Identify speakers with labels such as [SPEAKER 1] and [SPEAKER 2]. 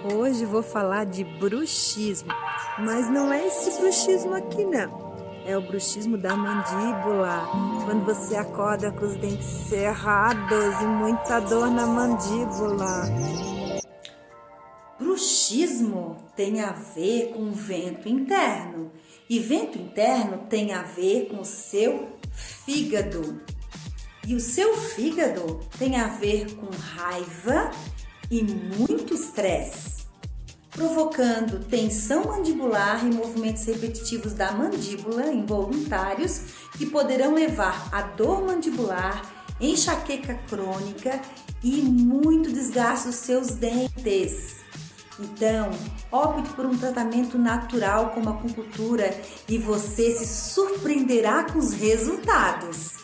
[SPEAKER 1] Hoje vou falar de bruxismo, mas não é esse bruxismo aqui não. É o bruxismo da mandíbula, quando você acorda com os dentes cerrados e muita dor na mandíbula.
[SPEAKER 2] Bruxismo tem a ver com vento interno e vento interno tem a ver com o seu fígado. E o seu fígado tem a ver com raiva e muito estresse, provocando tensão mandibular e movimentos repetitivos da mandíbula involuntários que poderão levar a dor mandibular, enxaqueca crônica e muito desgaste dos seus dentes. Então, opte por um tratamento natural como a acupuntura e você se surpreenderá com os resultados.